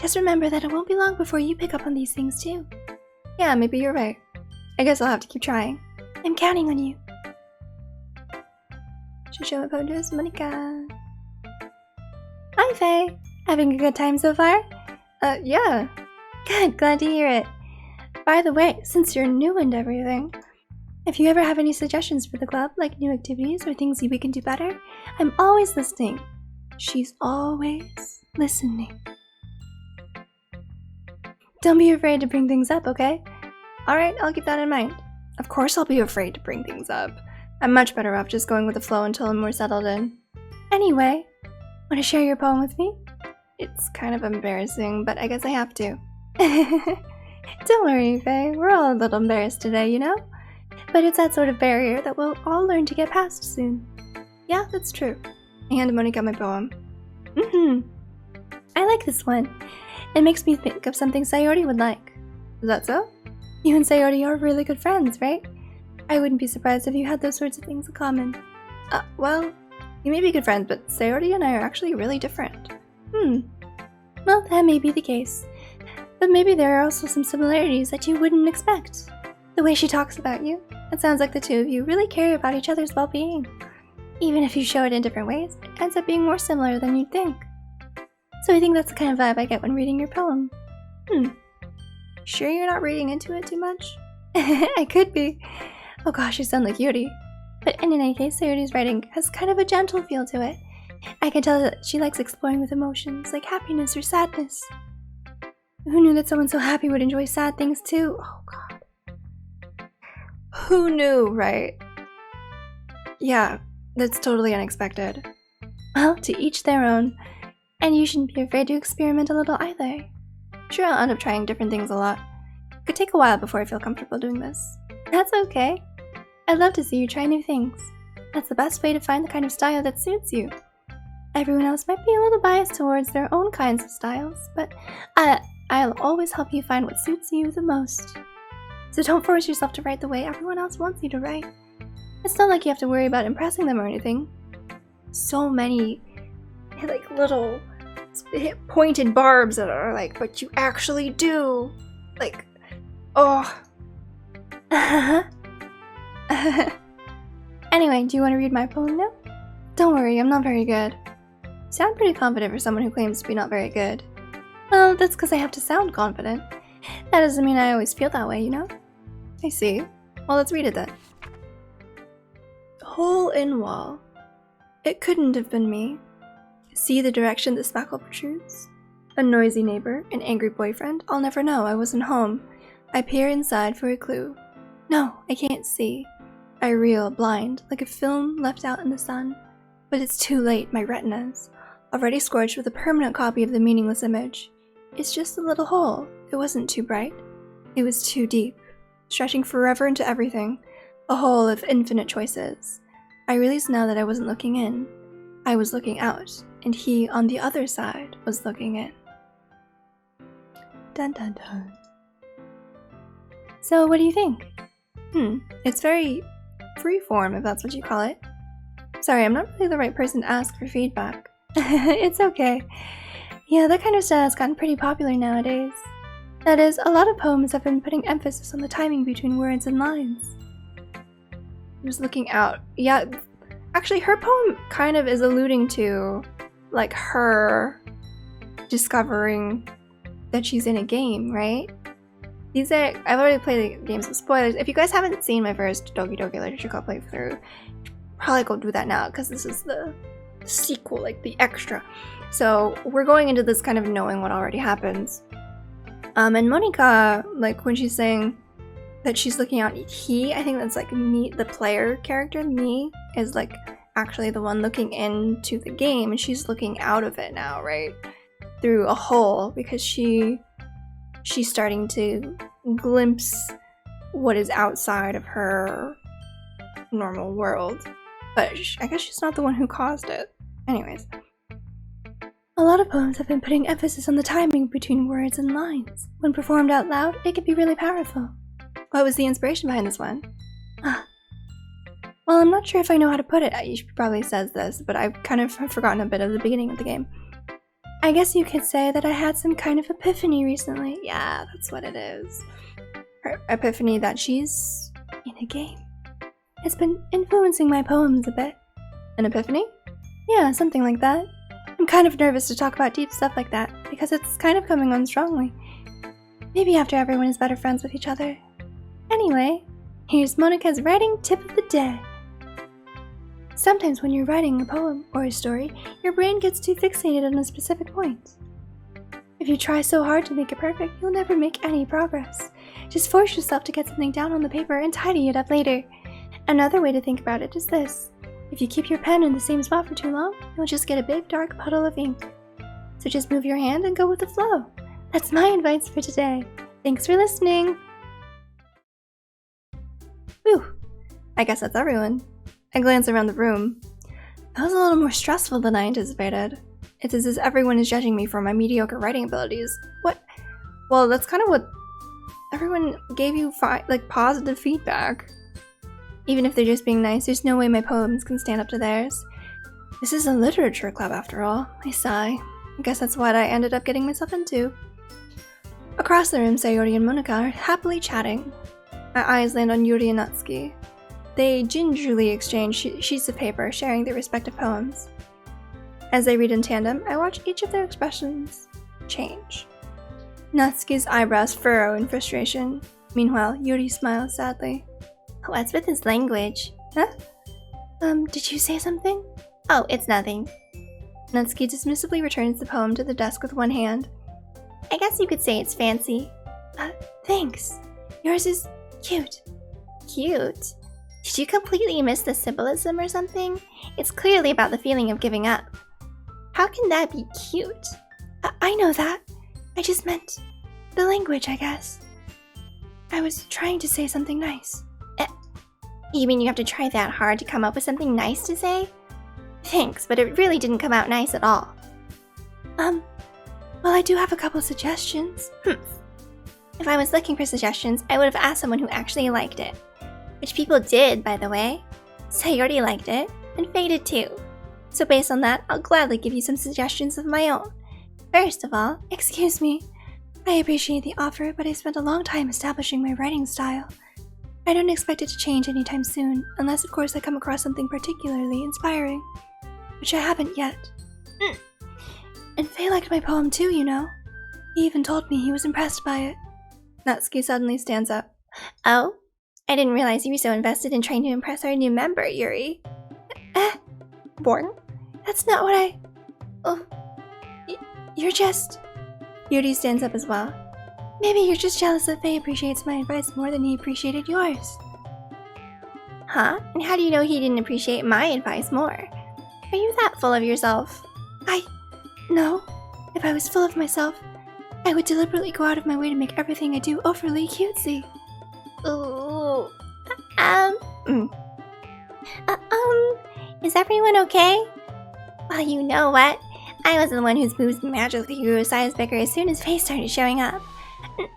Just remember that it won't be long before you pick up on these things too. Yeah, maybe you're right. I guess I'll have to keep trying. I'm counting on you. Should show my photos, Monica. Hi, Faye. Having a good time so far? Yeah. Good, glad to hear it. By the way, since you're new and everything, if you ever have any suggestions for the club, like new activities or things we can do better, I'm always listening. She's always listening. Don't be afraid to bring things up, okay? Alright, I'll keep that in mind. Of course I'll be afraid to bring things up. I'm much better off just going with the flow until I'm more settled in. Anyway, want to share your poem with me? It's kind of embarrassing, but I guess I have to. Don't worry, Faye. We're all a little embarrassed today, you know? But it's that sort of barrier that we'll all learn to get past soon. Yeah, that's true. I handed Monica my poem. I like this one. It makes me think of something Sayori would like. Is that so? You and Sayori are really good friends, right? I wouldn't be surprised if you had those sorts of things in common. Well, you may be good friends, but Sayori and I are actually really different. Well, that may be the case. But maybe there are also some similarities that you wouldn't expect. The way she talks about you, it sounds like the two of you really care about each other's well-being. Even if you show it in different ways, it ends up being more similar than you'd think. So I think that's the kind of vibe I get when reading your poem. Sure you're not reading into it too much? I could be. Oh gosh, you sound like Yuri. But in any case, Sayori's writing has kind of a gentle feel to it. I can tell that she likes exploring with emotions, like happiness or sadness. Who knew that someone so happy would enjoy sad things too? Oh god. Who knew, right? Yeah, that's totally unexpected. Well, to each their own. And you shouldn't be afraid to experiment a little either. Sure, I'll end up trying different things a lot. It could take a while before I feel comfortable doing this. That's okay. I'd love to see you try new things. That's the best way to find the kind of style that suits you. Everyone else might be a little biased towards their own kinds of styles, but I'll always help you find what suits you the most. So don't force yourself to write the way everyone else wants you to write. It's not like you have to worry about impressing them or anything. So many, like, little pointed barbs that are like, but you actually do. Like, oh. Anyway, do you want to read my poem now? Don't worry, I'm not very good. You sound pretty confident for someone who claims to be not very good. Well, that's because I have to sound confident. That doesn't mean I always feel that way, you know? I see. Well, let's read it then. Hole in wall. It couldn't have been me. See the direction the spackle protrudes? A noisy neighbor, an angry boyfriend? I'll never know, I wasn't home. I peer inside for a clue. No, I can't see. I reel, blind, like a film left out in the sun. But it's too late, my retinas, already scorched with a permanent copy of the meaningless image. It's just a little hole. It wasn't too bright. It was too deep, stretching forever into everything. A hole of infinite choices. I realized now that I wasn't looking in. I was looking out, and he on the other side was looking in. Dun dun dun. So what do you think? It's very freeform, if that's what you call it. Sorry, I'm not really the right person to ask for feedback. It's okay. Yeah, that kind of style has gotten pretty popular nowadays. That is, a lot of poems have been putting emphasis on the timing between words and lines. I'm just looking out. Yeah, actually her poem kind of is alluding to, like, her discovering that she's in a game, right? I've already played the games with spoilers. If you guys haven't seen my first Doki Doki Literature Club playthrough, probably go do that now, because this is the sequel, like the extra. So we're going into this kind of knowing what already happens. And Monica, like, when she's saying that she's looking out, I think that's like me, the player character, me, is like actually the one looking into the game, and she's looking out of it now, right? Through a hole, because she's starting to glimpse what is outside of her normal world. But I guess she's not the one who caused it. Anyways. A lot of poems have been putting emphasis on the timing between words and lines. When performed out loud, it can be really powerful. What was the inspiration behind this one? Well, I'm not sure if I know how to put it. She probably says this, but I've kind of forgotten a bit of the beginning of the game. I guess you could say that I had some kind of epiphany recently. Yeah, that's what it is. Her epiphany that she's in a game. It's been influencing my poems a bit. An epiphany? Yeah, something like that. I'm kind of nervous to talk about deep stuff like that, because it's kind of coming on strongly. Maybe after everyone is better friends with each other. Anyway, here's Monica's writing tip of the day. Sometimes when you're writing a poem or a story, your brain gets too fixated on a specific point. If you try so hard to make it perfect, you'll never make any progress. Just force yourself to get something down on the paper and tidy it up later. Another way to think about it is this. If you keep your pen in the same spot for too long, you'll just get a big dark puddle of ink. So just move your hand and go with the flow. That's my advice for today. Thanks for listening. Whew. I guess that's everyone. I glance around the room. That was a little more stressful than I anticipated. It's as if everyone is judging me for my mediocre writing abilities. What? Well, that's kind of what everyone gave you, positive feedback. Even if they're just being nice, there's no way my poems can stand up to theirs. This is a literature club after all. I sigh. I guess that's what I ended up getting myself into. Across the room, Sayori and Monika are happily chatting. My eyes land on Yuri and Natsuki. They gingerly exchange sheets of paper, sharing their respective poems. As they read in tandem, I watch each of their expressions change. Natsuki's eyebrows furrow in frustration. Meanwhile, Yuri smiles sadly. What's with his language? Huh? Did you say something? Oh, it's nothing. Natsuki dismissively returns the poem to the desk with one hand. I guess you could say it's fancy. Thanks. Yours is cute. Cute? Did you completely miss the symbolism or something? It's clearly about the feeling of giving up. How can that be cute? I know that. I just meant the language, I guess. I was trying to say something nice. You mean you have to try that hard to come up with something nice to say? Thanks, but it really didn't come out nice at all. Well, I do have a couple suggestions. If I was looking for suggestions, I would have asked someone who actually liked it. Which people did, by the way. Sayori liked it, and Faye did too. So based on that, I'll gladly give you some suggestions of my own. First of all, excuse me. I appreciate the offer, but I spent a long time establishing my writing style. I don't expect it to change anytime soon, unless of course I come across something particularly inspiring. Which I haven't yet. And Faye liked my poem too, you know. He even told me he was impressed by it. Natsuki suddenly stands up. Oh? I didn't realize you were so invested in trying to impress our new member, Yuri. Born? That's not what I... Oh. You're just... Yuri stands up as well. Maybe you're just jealous that Faye appreciates my advice more than he appreciated yours. Huh? And how do you know he didn't appreciate my advice more? Are you that full of yourself? No. If I was full of myself, I would deliberately go out of my way to make everything I do overly cutesy. Ooh. Is everyone okay? Well, you know what? I was the one whose boobs magically grew a size bigger as soon as Faye started showing up.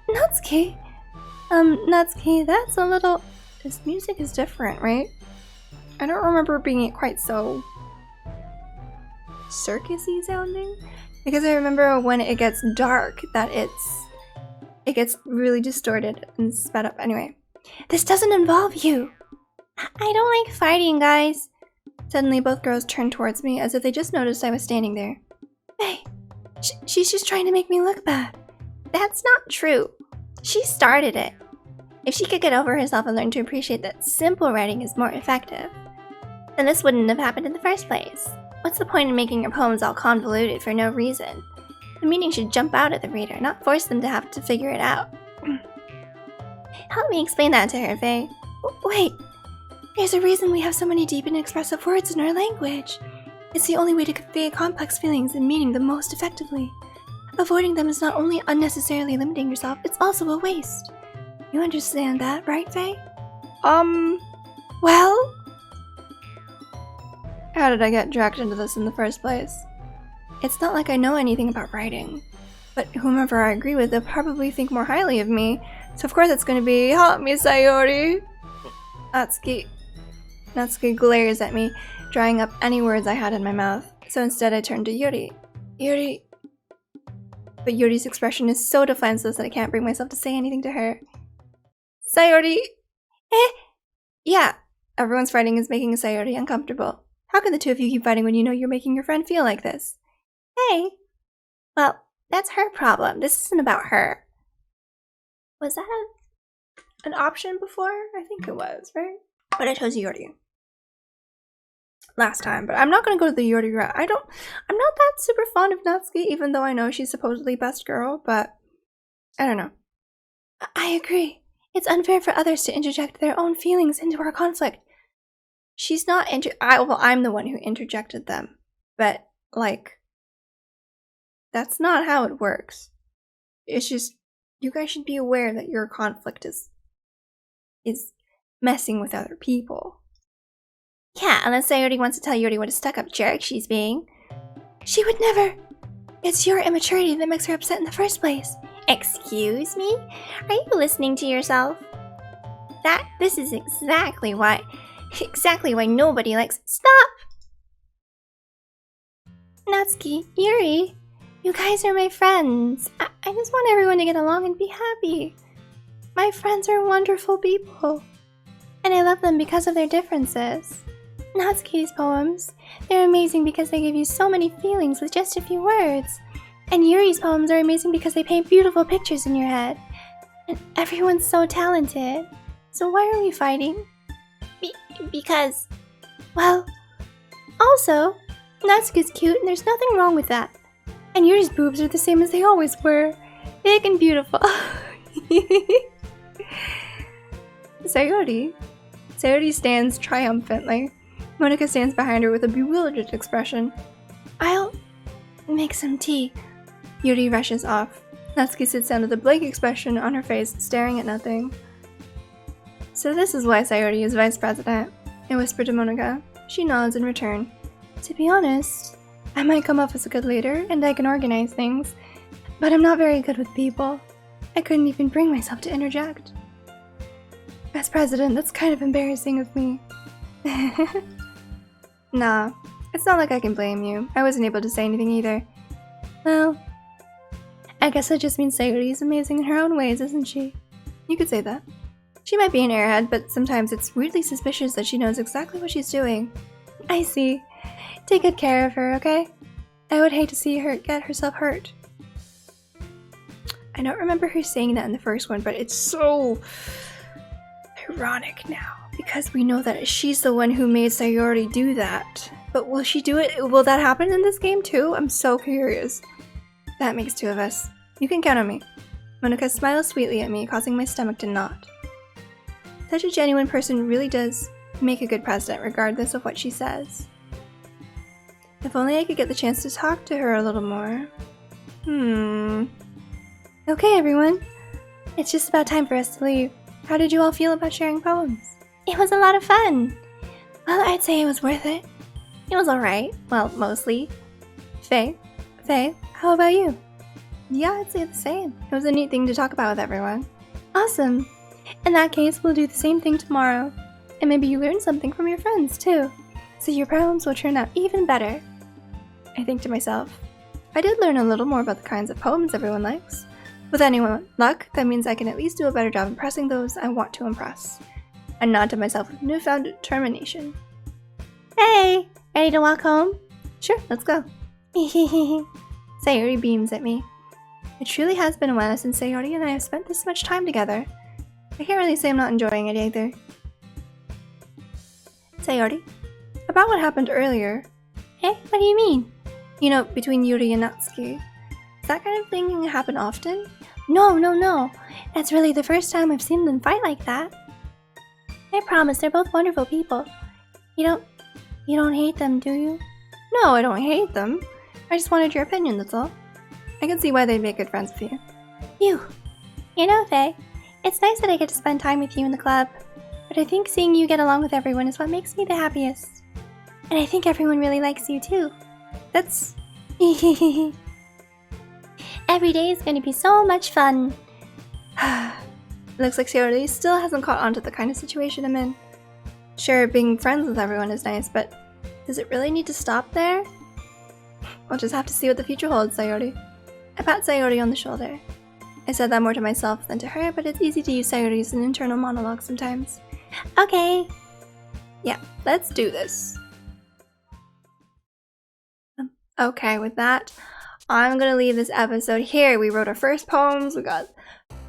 Natsuki? Natsuki, that's a little... This music is different, right? I don't remember being quite so... circusy sounding? Because I remember when it gets dark that it gets really distorted and sped up. Anyway, this doesn't involve you. I don't like fighting, guys. Suddenly both girls turned towards me as if they just noticed I was standing there. Hey, she's just trying to make me look bad. That's not true. She started it. If she could get over herself and learn to appreciate that simple writing is more effective, then this wouldn't have happened in the first place. What's the point in making your poems all convoluted for no reason? The meaning should jump out at the reader, not force them to have to figure it out. Help me explain that to her, Faye. Wait, there's a reason we have so many deep and expressive words in our language. It's the only way to convey complex feelings and meaning the most effectively. Avoiding them is not only unnecessarily limiting yourself, it's also a waste. You understand that, right, Faye? Well? How did I get dragged into this in the first place? It's not like I know anything about writing, but whomever I agree with, they'll probably think more highly of me, so of course it's going to be, help me, Sayori! Natsuki glares at me, drying up any words I had in my mouth, so instead I turn to Yuri. Yuri... But Yuri's expression is so defenseless that I can't bring myself to say anything to her. Sayori! Yeah, everyone's fighting is making Sayori uncomfortable. How can the two of you keep fighting when you know you're making your friend feel like this? Hey! Well, that's her problem. This isn't about her. Was that an option before? I think it was, right? But I chose Yuri last time, but I'm not gonna go to the Yuri route. I'm not that super fond of Natsuki, even though I know she's supposedly best girl, but I don't know. I agree. It's unfair for others to interject their own feelings into our conflict, she's not I'm the one who interjected them. But, like, that's not how it works. It's just, you guys should be aware that your conflict is messing with other people. Yeah, unless Sayori wants to tell Yuri what a stuck-up jerk she's being. She would never. It's your immaturity that makes her upset in the first place. Excuse me? Are you listening to yourself? This is exactly why nobody likes— Stop! Natsuki, Yuri, you guys are my friends. I just want everyone to get along and be happy. My friends are wonderful people, and I love them because of their differences. Natsuki's poems, they're amazing because they give you so many feelings with just a few words. And Yuri's poems are amazing because they paint beautiful pictures in your head. And everyone's so talented. So why are we fighting? Because... Well, also, Natsuki's cute and there's nothing wrong with that. And Yuri's boobs are the same as they always were. Big and beautiful. Sayori stands triumphantly. Monika stands behind her with a bewildered expression. I'll make some tea. Yuri rushes off. Natsuki sits down with a blank expression on her face, staring at nothing. So this is why Sayori is vice president, I whisper to Monika. She nods in return. To be honest, I might come off as a good leader and I can organize things, but I'm not very good with people. I couldn't even bring myself to interject. As president, that's kind of embarrassing of me. Nah, it's not like I can blame you. I wasn't able to say anything either. Well, I guess that just means Sayori is amazing in her own ways, isn't she? You could say that. She might be an airhead, but sometimes it's weirdly suspicious that she knows exactly what she's doing. I see. Take good care of her, okay? I would hate to see her get herself hurt. I don't remember her saying that in the first one, but it's so ironic now, because we know that she's the one who made Sayori do that. But will she do it? Will that happen in this game too? I'm so curious. That makes two of us. You can count on me. Monika smiles sweetly at me, causing my stomach to knot. Such a genuine person really does make a good president, regardless of what she says. If only I could get the chance to talk to her a little more. Okay, everyone. It's just about time for us to leave. How did you all feel about sharing poems? It was a lot of fun. Well, I'd say it was worth it. It was alright. Well, mostly. Faye, how about you? Yeah, I'd say the same. It was a neat thing to talk about with everyone. Awesome. In that case, we'll do the same thing tomorrow. And maybe you learn something from your friends, too. So your poems will turn out even better. I think to myself, I did learn a little more about the kinds of poems everyone likes. With any luck, that means I can at least do a better job impressing those I want to impress. I nod to myself with newfound determination. Hey! Ready to walk home? Sure, let's go. Sayori beams at me. It truly has been a while since Sayori and I have spent this much time together. I can't really say I'm not enjoying it either. Sayori, about what happened earlier. Hey, what do you mean? You know, between Yuri and Natsuki. Does that kind of thing happen often? No. That's really the first time I've seen them fight like that. I promise, they're both wonderful people. You don't hate them, do you? No, I don't hate them. I just wanted your opinion, that's all. I can see why they'd make good friends with you. You know, Faye, it's nice that I get to spend time with you in the club, but I think seeing you get along with everyone is what makes me the happiest. And I think everyone really likes you too. That's... Every day is going to be so much fun. Looks like Sayori still hasn't caught on to the kind of situation I'm in. Sure, being friends with everyone is nice, but does it really need to stop there? We'll just have to see what the future holds, Sayori. I pat Sayori on the shoulder. I said that more to myself than to her, but it's easy to use Sayori as an internal monologue sometimes. Okay. Yeah, let's do this. Okay, with that, I'm gonna leave this episode here. We wrote our first poems, we got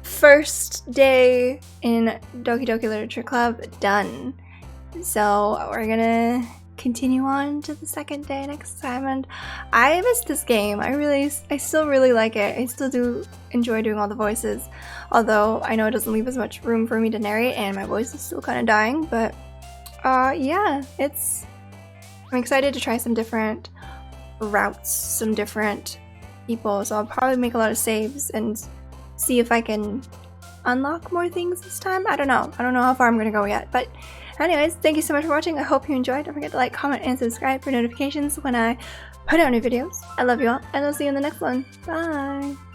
first day in Doki Doki Literature Club done. So we're gonna continue on to the second day next time, and I missed this game. I still really like it. I still do enjoy doing all the voices, although I know it doesn't leave as much room for me to narrate and my voice is still kind of dying, but yeah, I'm excited to try some different routes, some different people, so I'll probably make a lot of saves and see if I can unlock more things this time. I don't know how far I'm gonna go yet, but anyways, thank you so much for watching. I hope you enjoyed. Don't forget to like, comment, and subscribe for notifications when I put out new videos. I love you all, and I'll see you in the next one. Bye!